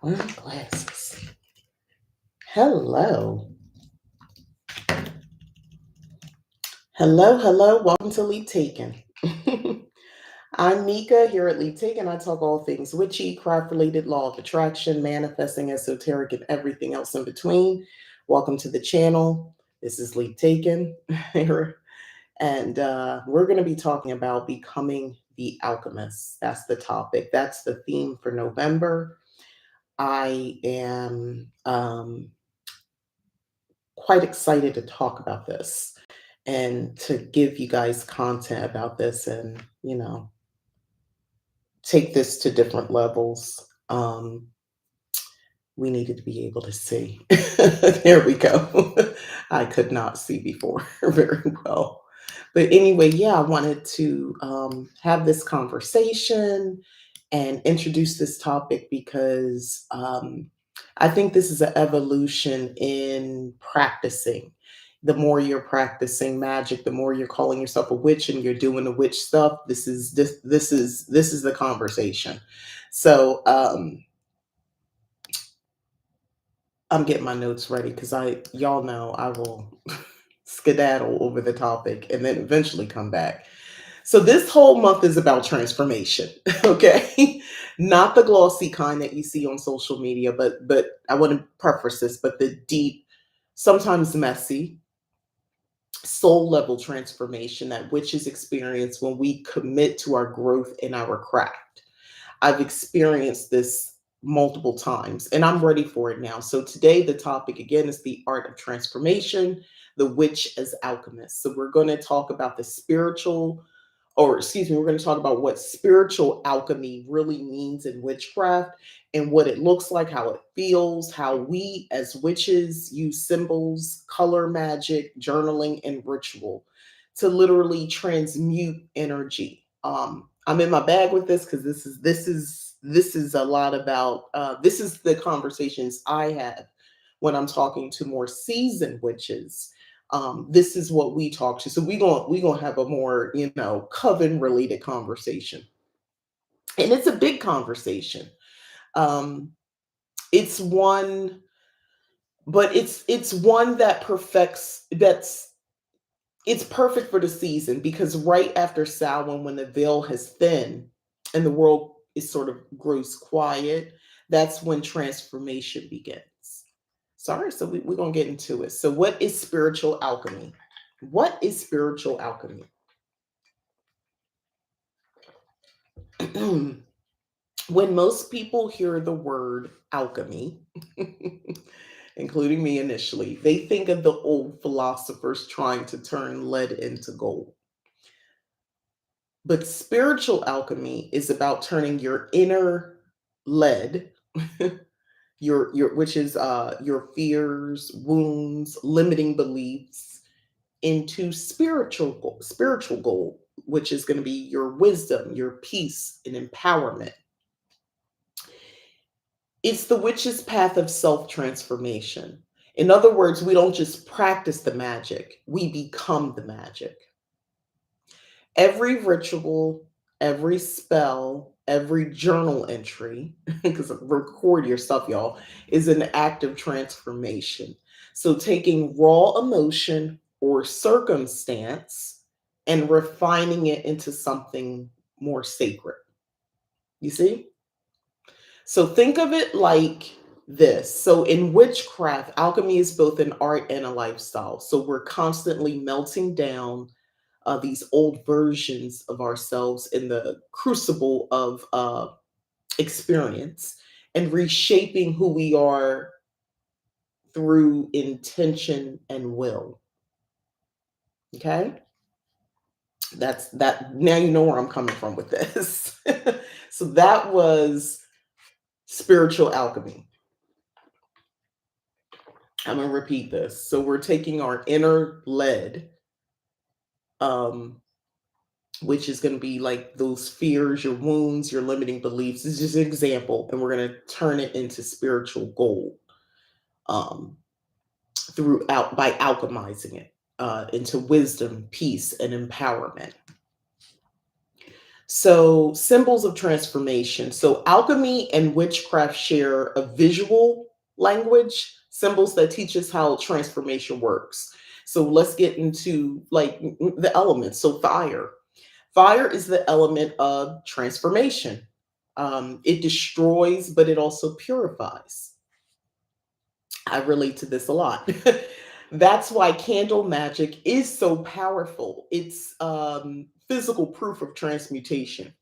Where are my glasses? Hello. Hello. Welcome to Leap Taken. I'm Mika here at Leap Taken. I talk all things witchy, craft related, law of attraction, manifesting, esoteric, and everything else in between. Welcome to the channel. This is Leap Taken. And we're going to be talking about becoming the alchemist. That's the topic. That's the theme for November. I am quite excited to talk about this and to give you guys content about this and, take this to different levels. We needed to be able to see. There we go. I could not see before very well. But anyway, yeah, I wanted to have this conversation and introduce this topic because I think this is an evolution in practicing. The more you're practicing magic, the more you're calling yourself a witch and you're doing the witch stuff. This is the conversation. So I'm getting my notes ready because y'all know I will skedaddle over the topic and then eventually come back. So this whole month is about transformation, okay? Not the glossy kind that you see on social media, but I want to preface this, but the deep, sometimes messy, soul level transformation that witches experience when we commit to our growth in our craft. I've experienced this multiple times and I'm ready for it now. So today the topic again is the art of transformation, the witch as alchemist. So we're going to talk about the spiritual, or excuse me, we're going to talk about what spiritual alchemy really means in witchcraft and what it looks like, how it feels, how we as witches use symbols, color magic, journaling, and ritual to literally transmute energy. I'm in my bag with this because this is a lot about this is the conversations I have when I'm talking to more seasoned witches. This is what we talk to. So we gonna have a more coven related conversation, and it's a big conversation. Um, it's one, but it's one that perfects. It's perfect for the season because right after Samhain, when the veil has thinned and the world is sort of grows quiet, that's when transformation begins. Sorry, so we're gonna get into it. So, what is spiritual alchemy? What is spiritual alchemy? When most people hear the word alchemy, including me initially, they think of the old philosophers trying to turn lead into gold. But spiritual alchemy is about turning your inner lead, your which is your fears, wounds, limiting beliefs into spiritual gold, which is going to be your wisdom, your peace, and empowerment. It's the witch's path of self transformation. In other words, we don't just practice the magic, we become the magic. Every ritual, every spell, every journal entry, because record your stuff, y'all, is an act of transformation. So taking raw emotion or circumstance and refining it into something more sacred. You see? So think of it like this. So in witchcraft, alchemy is both an art and a lifestyle. So we're constantly melting down these old versions of ourselves in the crucible of experience and reshaping who we are through intention and will. Okay? That's that. Now you know where I'm coming from with this. So that was spiritual alchemy. I'm going to repeat this. So we're taking our inner lead, um, which is going to be like those fears, your wounds, your limiting beliefs. This is just an example, and we're going to turn it into spiritual gold um, throughout by alchemizing it into wisdom, peace, and empowerment. So, symbols of transformation. So, alchemy and witchcraft share a visual language, symbols that teach us how transformation works. So, let's get into like the elements. So, fire. Fire is the element of transformation. It destroys, but it also purifies. I relate to this a lot. That's why candle magic is so powerful. It's physical proof of transmutation.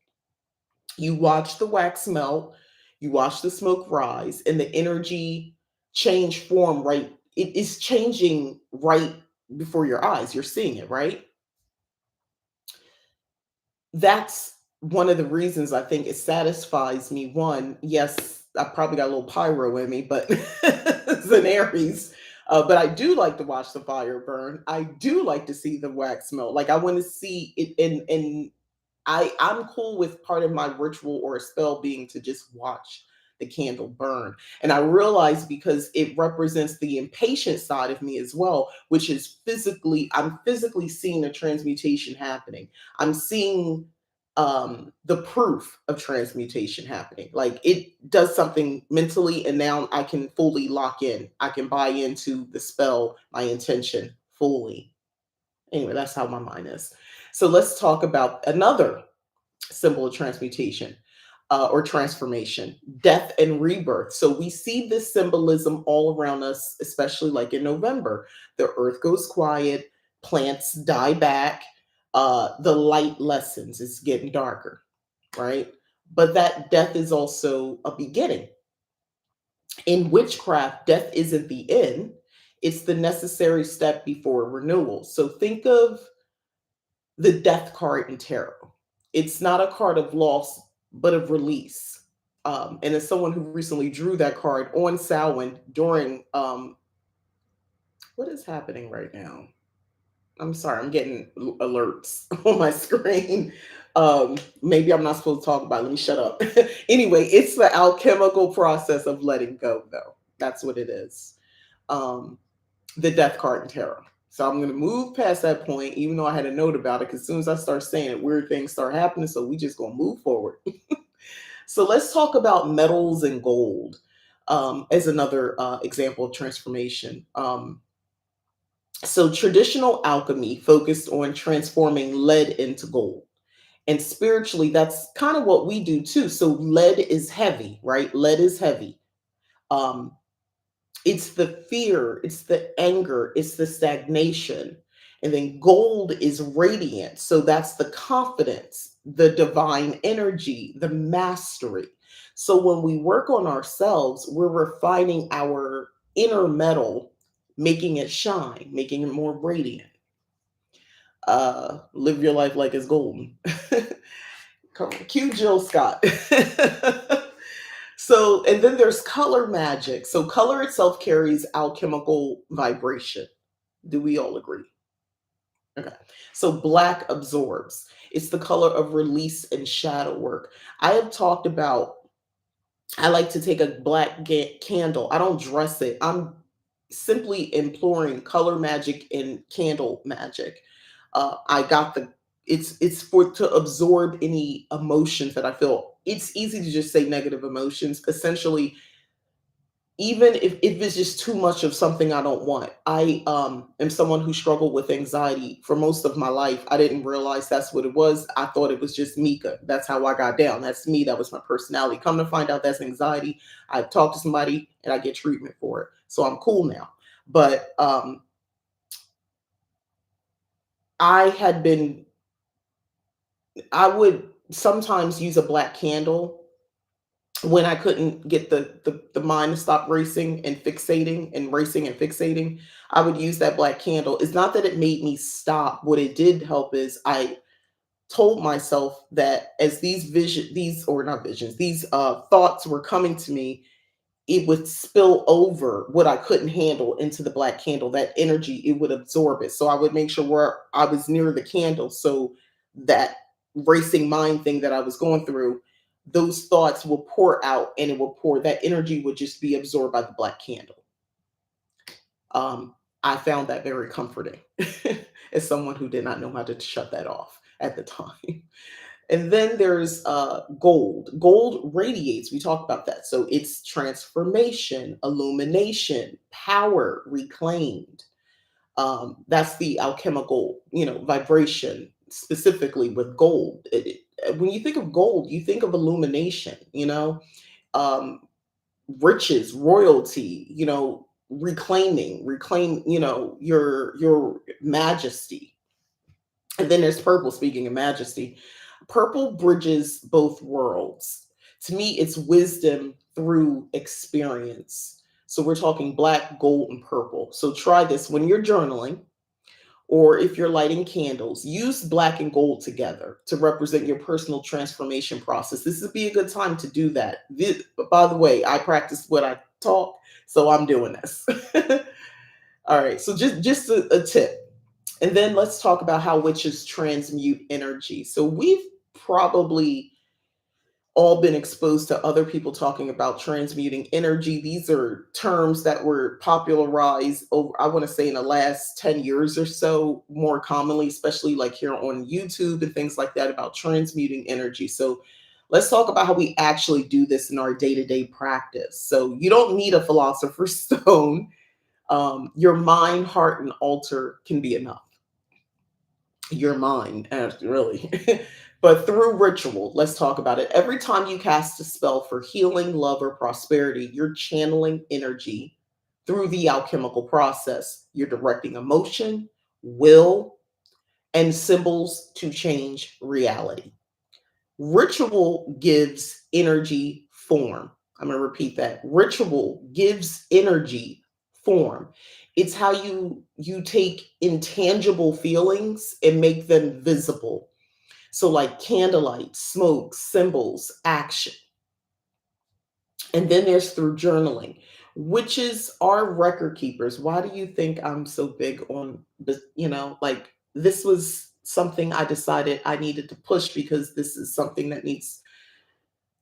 You watch the wax melt, you watch the smoke rise, and the energy change form right. It is changing right before your eyes. You're seeing it, right? That's one of the reasons I think it satisfies me. One, yes, I probably got a little pyro in me, but it's an Aries. But I do like to watch the fire burn. I do like to see the wax melt. Like I want to see it in I'm cool with part of my ritual or a spell being to just watch the candle burn. And I realize because it represents the impatient side of me as well, which is I'm physically seeing a transmutation happening. I'm seeing the proof of transmutation happening. Like it does something mentally, and now I can fully lock in. I can buy into the spell, my intention fully. Anyway, that's how my mind is. So let's talk about another symbol of transmutation or transformation, death and rebirth. So we see this symbolism all around us, especially like in November. The earth goes quiet, plants die back, the light lessens, it's getting darker, right? But that death is also a beginning. In witchcraft, death isn't the end, it's the necessary step before renewal. So think of the death card in tarot. It's not a card of loss, but of release. And as someone who recently drew that card on Samhain during what is happening right now? I'm sorry, I'm getting alerts on my screen. Maybe I'm not supposed to talk about it. Let me shut up. Anyway, it's the alchemical process of letting go, though. That's what it is. Um, the death card in tarot. So I'm going to move past that point, even though I had a note about it, because as soon as I start saying it, weird things start happening. So we just going to move forward. So let's talk about metals and gold as another example of transformation. So traditional alchemy focused on transforming lead into gold. And spiritually, that's kind of what we do too. So lead is heavy, right? Lead is heavy. Um, it's the fear, it's the anger, it's the stagnation. And then gold is radiant. So that's the confidence, the divine energy, the mastery. So when we work on ourselves, we're refining our inner metal, making it shine, making it more radiant. Live your life like it's golden. Come on, cue Jill Scott. So, and then there's color magic. So, color itself carries alchemical vibration. Do we all agree? Okay. So, black absorbs. It's the color of release and shadow work. I have talked about, I like to take a black candle. I don't dress it. I'm simply imploring color magic and candle magic. I got the it's for to absorb any emotions that I feel. It's easy to just say negative emotions. Essentially, even if it's just too much of something I don't want. I am someone who struggled with anxiety for most of my life. I didn't realize that's what it was. I thought it was just Mika. That's how I got down. That's me. That was my personality. Come to find out that's anxiety. I talk to somebody and I get treatment for it. So I'm cool now. But I had been I would sometimes use a black candle when I couldn't get the mind to stop racing and fixating and racing and fixating. I would use that black candle. It's not that it made me stop. What it did help is I told myself that as these or not visions, these thoughts were coming to me, it would spill over what I couldn't handle into the black candle. That energy, it would absorb it. So I would make sure where I was near the candle. So that racing mind thing that I was going through, those thoughts will pour out and it will pour, that energy would just be absorbed by the black candle. I found that very comforting as someone who did not know how to shut that off at the time. And then there's gold. Gold radiates. We talked about that. So it's transformation, illumination, power reclaimed. That's the alchemical, vibration specifically with gold. When you think of gold, you think of illumination, um, riches, royalty, reclaim, your majesty. And then there's purple, speaking of majesty. Purple bridges both worlds. To me, it's wisdom through experience. So we're talking black, gold, and purple. So try this when you're journaling or if you're lighting candles. Use black and gold together to represent your personal transformation process. This would be a good time to do that. By the way, I practice what I talk, so I'm doing this. All right, so just a tip. And then let's talk about how witches transmute energy. So we've probably all been exposed to other people talking about transmuting energy. These are terms that were popularized over, I want to say, in the last 10 years or so, more commonly, especially like here on YouTube and things like that, about transmuting energy. So let's talk about how we actually do this in our day-to-day practice. So you don't need a philosopher's stone. Your mind, heart, and altar can be enough. Your mind, really. But through ritual, let's talk about it. Every time you cast a spell for healing, love, or prosperity, you're channeling energy through the alchemical process. You're directing emotion, will, and symbols to change reality. Ritual gives energy form. I'm going to repeat that. Ritual gives energy form. It's how you take intangible feelings and make them visible. So like candlelight, smoke, symbols, action. And then there's through journaling. Witches are record keepers. Why do you think I'm so big on this? Like this was something I decided I needed to push because this is something that needs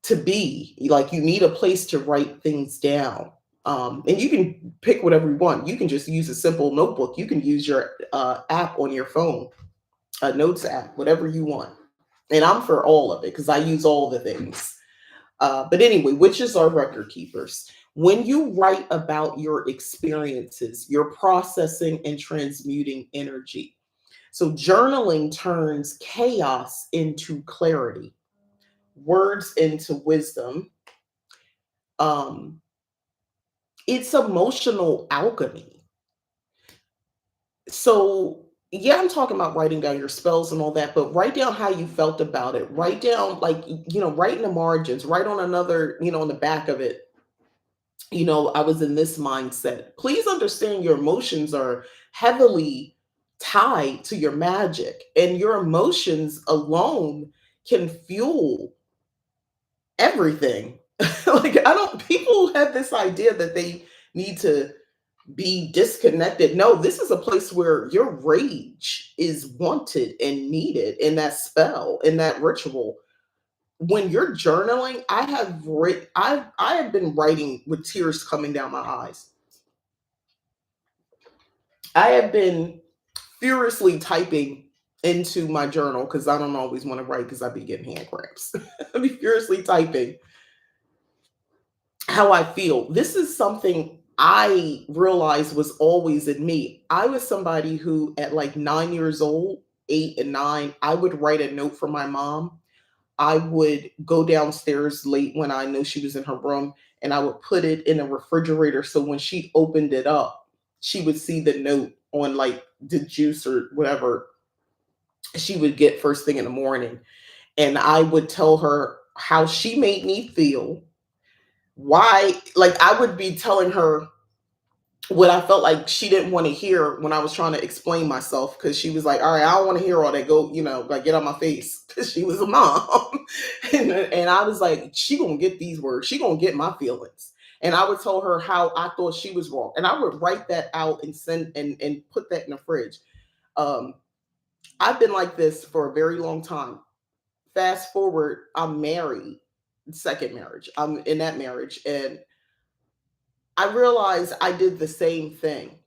to be. Like you need a place to write things down. And you can pick whatever you want. You can just use a simple notebook. You can use your app on your phone, a notes app, whatever you want. And I'm for all of it because I use all the things. But anyway, witches are record keepers. When you write about your experiences, you're processing and transmuting energy. So journaling turns chaos into clarity, words into wisdom. Um, it's emotional alchemy. So yeah, I'm talking about writing down your spells and all that, but write down how you felt about it. Write down, like, write in the margins, write on another, on the back of it. I was in this mindset. Please understand your emotions are heavily tied to your magic, and your emotions alone can fuel everything. Like, I don't, people have this idea that they need to be disconnected. No, this is a place where your rage is wanted and needed in that spell, in that ritual. When you're journaling, I have been writing with tears coming down my eyes. I have been furiously typing into my journal because I don't always want to write because I be getting hand cramps. I be furiously typing how I feel. This is something I realized was always in me. I was somebody who, at like 9 years old, 8 and 9, I would write a note for my mom. I would go downstairs late when I know she was in her room, and I would put it in a refrigerator. So when she opened it up, she would see the note on like the juice or whatever she would get first thing in the morning. And I would tell her how she made me feel, why, like I would be telling her what I felt like she didn't want to hear when I was trying to explain myself, because she was like, all right, I don't want to hear all that. Go, like get on my face, because she was a mom. And I was like, she gonna get these words. She gonna get my feelings. And I would tell her how I thought she was wrong. And I would write that out and send and put that in the fridge. Um, I've been like this for a very long time. Fast forward, I'm married, second marriage. I'm in that marriage. And I realized I did the same thing.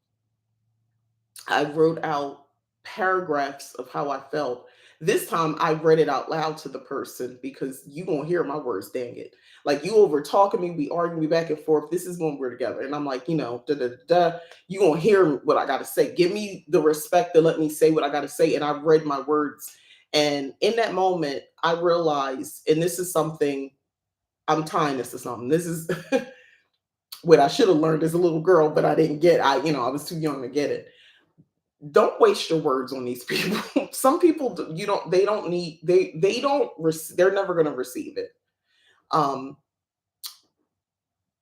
I wrote out paragraphs of how I felt. This time I read it out loud to the person because you gonna hear my words, dang it. Like you over talking me, we arguing me back and forth. This is when we're together. And I'm like, da da da. You gonna hear what I gotta say. Give me the respect to let me say what I gotta say. And I read my words. And in that moment, I realized, and this is something I'm tying this to something. This is what I should have learned as a little girl, but I didn't get. I was too young to get it. Don't waste your words on these people. Some people, you don't. They don't need. They don't. They're never going to receive it. Um,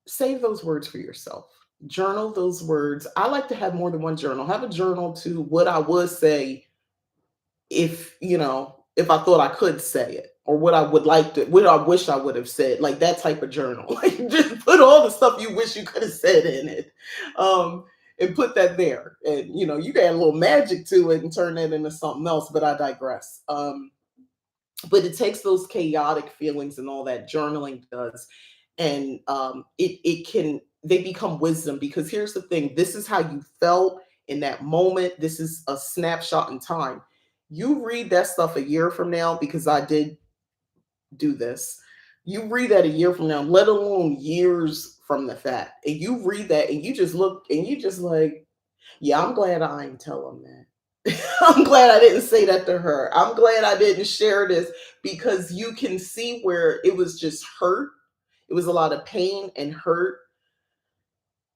Save those words for yourself. Journal those words. I like to have more than one journal. Have a journal to what I would say if I thought I could say it, or what I would like to, what I wish I would have said, like that type of journal. Like just put all the stuff you wish you could have said in it, and put that there. And you can add a little magic to it and turn that into something else. But I digress. But it takes those chaotic feelings and all that journaling does, and it can they become wisdom, because here's the thing: this is how you felt in that moment. This is a snapshot in time. You read that stuff a year from now, because I did do this. You read that a year from now, let alone years from the fact, and you read that and you just look and you just like, yeah, I'm glad I ain't tell him that. I'm glad I didn't say that to her. I'm glad I didn't share this, because you can see where it was just hurt. It was a lot of pain and hurt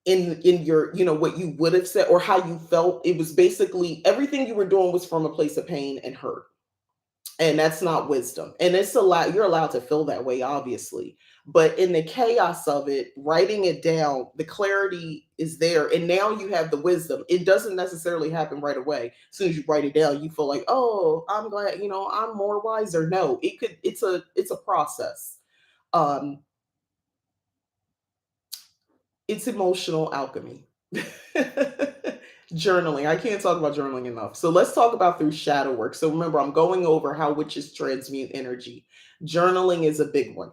in your, what you would have said or how you felt. It was basically everything you were doing was from a place of pain and hurt. And that's not wisdom. And you're allowed to feel that way, obviously. But in the chaos of it, writing it down, the clarity is there. And now you have the wisdom. It doesn't necessarily happen right away. As soon as you write it down, you feel like, oh, I'm glad, I'm more wiser. No, it's a process. Um, it's emotional alchemy. Journaling. I can't talk about journaling enough. So let's talk about through shadow work. So remember, I'm going over how witches transmute energy. Journaling is a big one.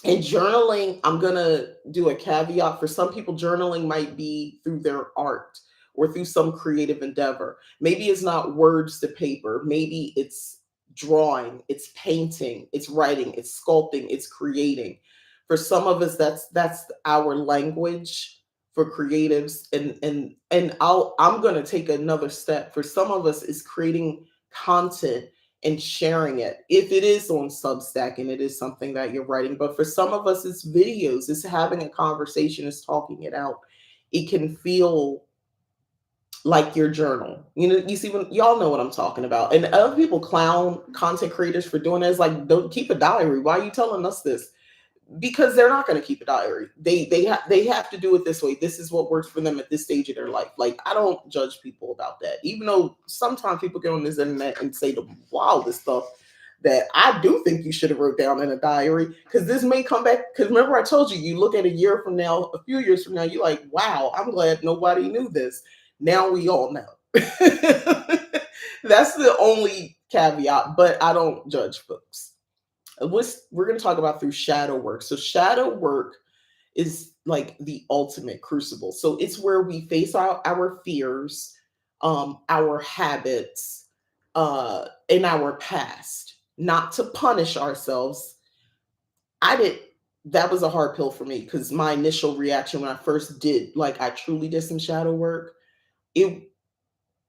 And journaling, I'm going to do a caveat. For some people, journaling might be through their art or through some creative endeavor. Maybe it's not words to paper. Maybe it's drawing, it's painting, it's writing, it's sculpting, it's creating. For some of us, that's our language for creatives. I'm going to take another step. For some of us, is creating content and sharing it, if it is on Substack and it is something that you're writing. But for some of us, it's videos, it's having a conversation, it's talking it out. It can feel like your journal. You see, when y'all know what I'm talking about. And other people clown content creators for doing it. It's like, don't keep a diary. Why are you telling us this? Because they're not going to keep a diary. They have to do it this way. This is what works for them at this stage of their life. Like, I don't judge people about that, even though sometimes people get on this internet and say the wildest stuff that I do think you should have wrote down in a diary, because this may come back. Because remember, I told you, you look at a year from now, a few years from now, you're like, wow, I'm glad nobody knew this. Now we all know. That's the only caveat, but I don't judge folks. We're going to talk about through shadow work. So shadow work is like the ultimate crucible. So it's where we face our fears, our habits, in our past, not to punish ourselves. I did. That was a hard pill for me, because my initial reaction when I first did, like, I truly did some shadow work. It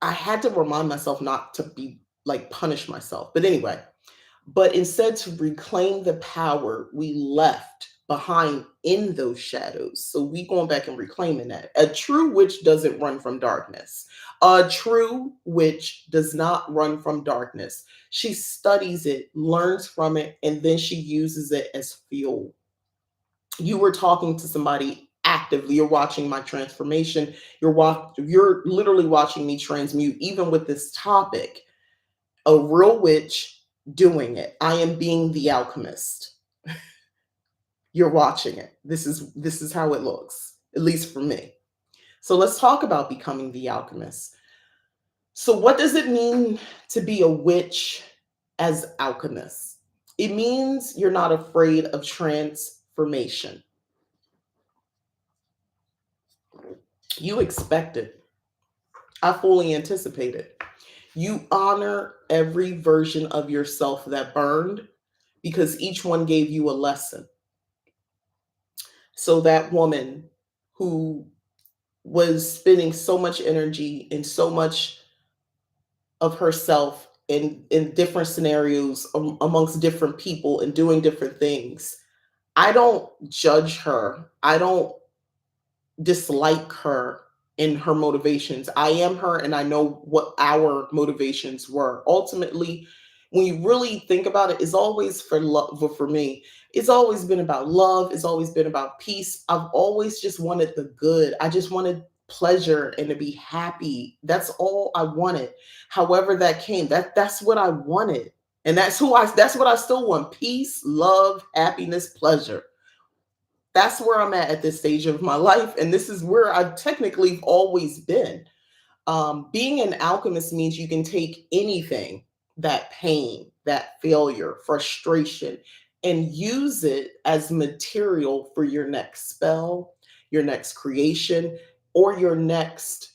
I had to remind myself not to be like punish myself. But anyway, but instead to reclaim the power we left behind in those shadows. So we going back and reclaiming that. A true witch doesn't run from darkness. A true witch does not run from darkness. She studies it, learns from it, and then she uses it as fuel. You were talking to somebody actively. You're watching my transformation. You're literally watching me transmute, even with this topic. A real witch doing it. I am being the alchemist. You're watching it. This is how it looks, at least for me. So let's talk about becoming the alchemist. So what does it mean to be a witch as alchemist? It means you're not afraid of transformation. You expect it. I fully anticipate it. You honor every version of yourself that burned because each one gave you a lesson. So that woman who was spending so much energy and so much of herself in different scenarios amongst different people and doing different things. I don't judge her. I don't dislike her in her motivations. I am her and I know what our motivations were. Ultimately, when you really think about it, it's always for love. For me, it's always been about love. It's always been about peace. I've always just wanted the good. I just wanted pleasure and to be happy. That's all I wanted. However that came, that's what I wanted. And that's what I still want. Peace, love, happiness, pleasure. That's where I'm at this stage of my life. And this is where I've technically always been. Being an alchemist means you can take anything, that pain, that failure, frustration, and use it as material for your next spell, your next creation, or your next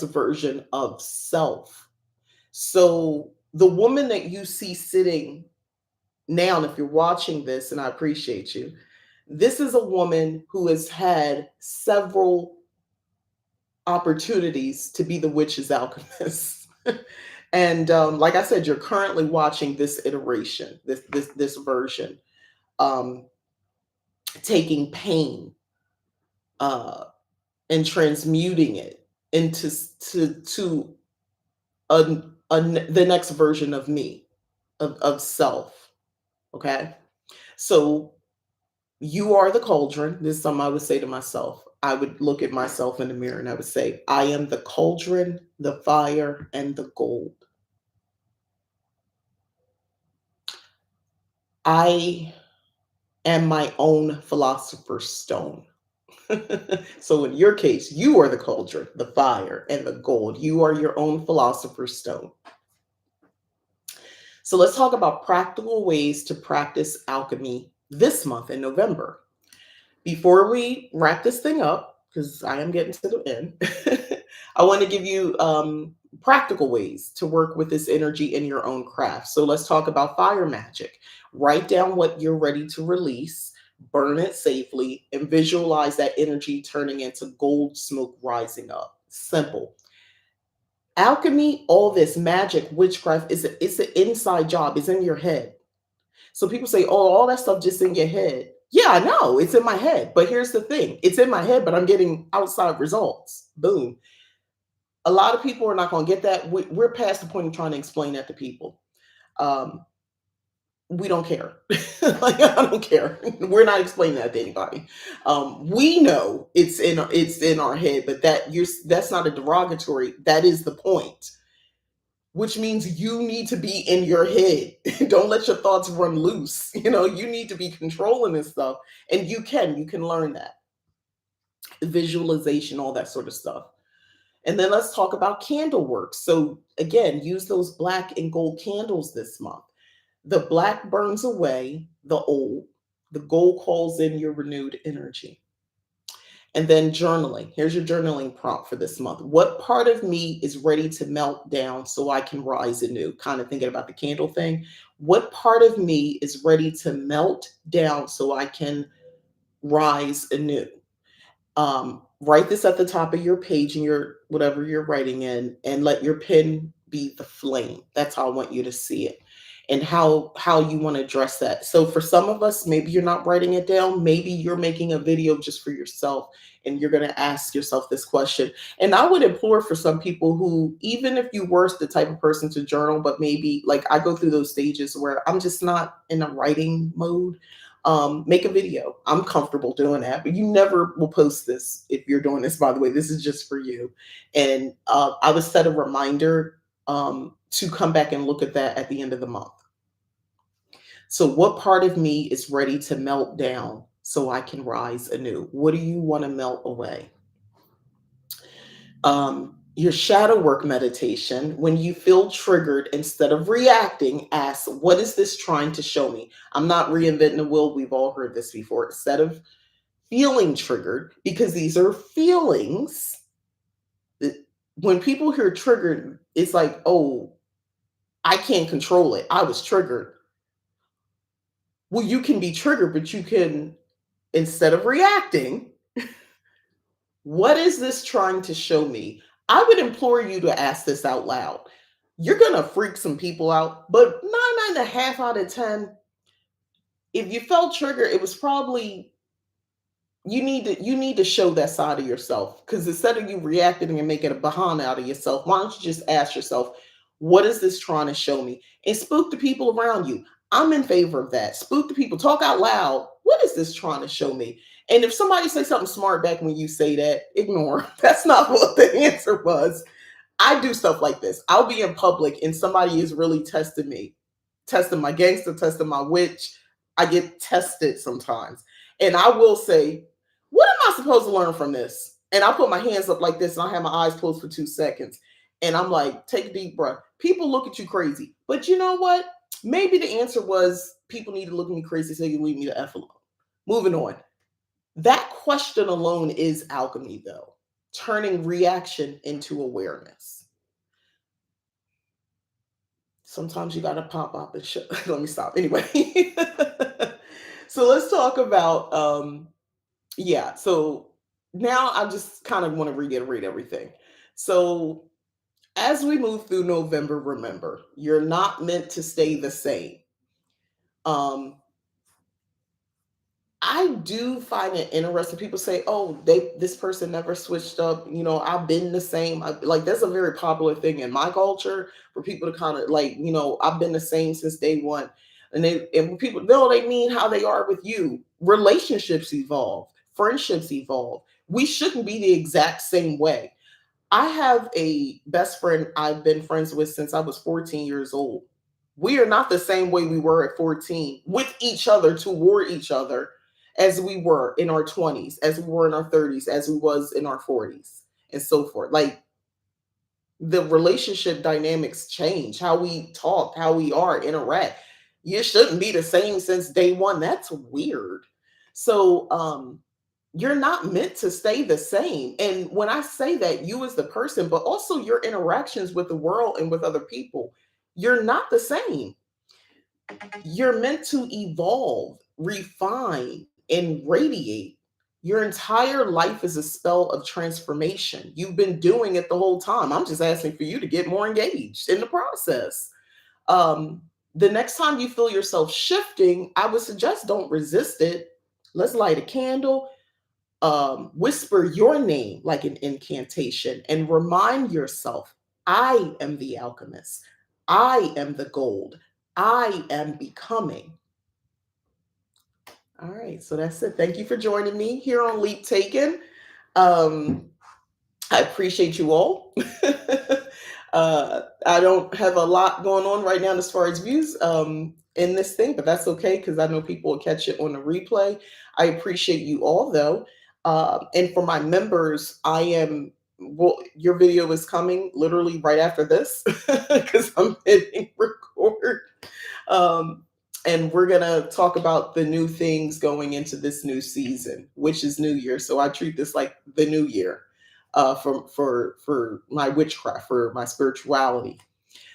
version of self. So the woman that you see sitting now, and if you're watching this, and I appreciate you, this is a woman who has had several opportunities to be the witch's alchemist. And like I said, you're currently watching this iteration, this version, um, taking pain uh, and transmuting it into to the next version of me, of self. Okay, so you are the cauldron. This is something I would say to myself. I would look at myself in the mirror and I would say, I am the cauldron, the fire, and the gold. I am my own philosopher's stone. So in your case, you are the cauldron, the fire, and the gold. You are your own philosopher's stone. So let's talk about practical ways to practice alchemy this month in November. Before we wrap this thing up, because I am getting to the end, I want to give you practical ways to work with this energy in your own craft. So let's talk about fire magic. Write down what you're ready to release, burn it safely, and visualize that energy turning into gold smoke rising up. Simple. Alchemy, all this magic, witchcraft, it's an inside job. It's in your head. So people say, oh, all that stuff just in your head. Yeah, I know it's in my head. But here's the thing, it's in my head, but I'm getting outside results. Boom. A lot of people are not going to get that. We're past the point of trying to explain that to people. Um, we don't care. Like, I don't care. We're not explaining that to anybody. We know it's in our head, but that's not a derogatory. That is the point, which means you need to be in your head. Don't let your thoughts run loose. You need to be controlling this stuff. And you can learn that. Visualization, all that sort of stuff. And then let's talk about candle work. So again, use those black and gold candles this month. The black burns away the old, the gold calls in your renewed energy. And then journaling. Here's your journaling prompt for this month. What part of me is ready to melt down so I can rise anew? Kind of thinking about the candle thing. What part of me is ready to melt down so I can rise anew? Write this at the top of your page in your whatever you're writing in, and let your pen be the flame. That's how I want you to see it, and how you want to address that. So for some of us, maybe you're not writing it down. Maybe you're making a video just for yourself, and you're going to ask yourself this question. And I would implore for some people who, even if you were the type of person to journal, but maybe like I go through those stages where I'm just not in a writing mode, make a video. I'm comfortable doing that, but you never will post this if you're doing this. By the way, this is just for you. And I would set a reminder to come back and look at that at the end of the month. So, what part of me is ready to melt down so I can rise anew? What do you want to melt away? Your shadow work meditation, when you feel triggered, instead of reacting, ask, what is this trying to show me? I'm not reinventing the wheel. We've all heard this before. Instead of feeling triggered, because these are feelings. When people hear triggered, It's like, oh, I can't control it. I was triggered. Well, you can be triggered, but you can, instead of reacting, what is this trying to show me? I would implore you to ask this out loud. You're going to freak some people out, but nine and a half out of 10, if you felt triggered, it was probably you need to show that side of yourself, because instead of you reacting and making a bahana out of yourself, why don't you just ask yourself, what is this trying to show me? And spook the people around you. I'm in favor of that. Spook the people. Talk out loud. What is this trying to show me? And if somebody says something smart back when you say that, ignore. That's not what the answer was. I do stuff like this. I'll be in public and somebody is really testing me, testing my gangster, testing my witch. I get tested sometimes. And I will say, what am I supposed to learn from this? And I put my hands up like this and I have my eyes closed for 2 seconds. And I'm like, take a deep breath. People look at you crazy. But you know what? Maybe the answer was people need to look at me crazy so they can leave me the F alone. Moving on. That question alone is alchemy, though, turning reaction into awareness. Sometimes you got to pop up and shut. Let me stop. Anyway, so let's talk about, yeah. So now I just kind of want to reiterate everything. So as we move through November, remember, you're not meant to stay the same. Um, I do find it interesting. People say, "Oh, this person never switched up." I've been the same. Like that's a very popular thing in my culture for people to kind of like, I've been the same since day one. And when people know, they mean how they are with you. Relationships evolve, friendships evolve. We shouldn't be the exact same way. I have a best friend I've been friends with since I was 14 years old. We are not the same way we were at 14 with each other, toward each other, as we were in our 20s, as we were in our 30s, as we was in our 40s, and so forth. Like the relationship dynamics change, how we talk, how we are, interact. You shouldn't be the same since day one. That's weird. So you're not meant to stay the same. And when I say that, you as the person, but also your interactions with the world and with other people, you're not the same. You're meant to evolve, refine, and radiate. Your entire life is a spell of transformation. You've been doing it the whole time. I'm just asking for you to get more engaged in the process. Um, the next time you feel yourself shifting, I would suggest don't resist it. Let's light a candle, whisper your name like an incantation, and remind yourself, I am the alchemist. I am the gold. I am becoming. All right, so that's it. Thank you for joining me here on Leap Taken. Um, I appreciate you all. I don't have a lot going on right now as far as views in this thing, but that's okay because I know people will catch it on the replay. I appreciate you all though. And for my members, well, your video is coming literally right after this because I'm hitting record. Um, and we're gonna talk about the new things going into this new season, which is New Year. So I treat this like the new year for my witchcraft, for my spirituality.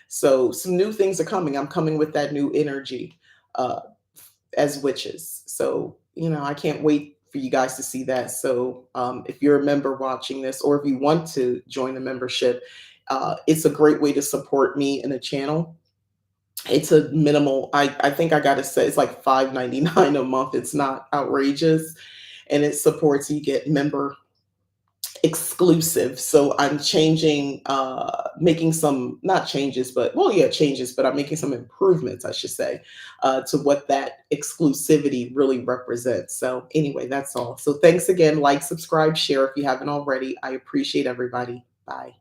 So some new things are coming. I'm coming with that new energy uh, as witches. So I can't wait for you guys to see that. So if you're a member watching this, or if you want to join the membership, it's a great way to support me in the channel. It's a minimal. I think I gotta say it's like $5.99 a month. It's not outrageous, and it supports you get member exclusive. So I'm changing, making some, not changes, but well, yeah, changes, but I'm making some improvements, I should say, to what that exclusivity really represents. So anyway, that's all. So thanks again. Like, subscribe, share if you haven't already. I appreciate everybody. Bye.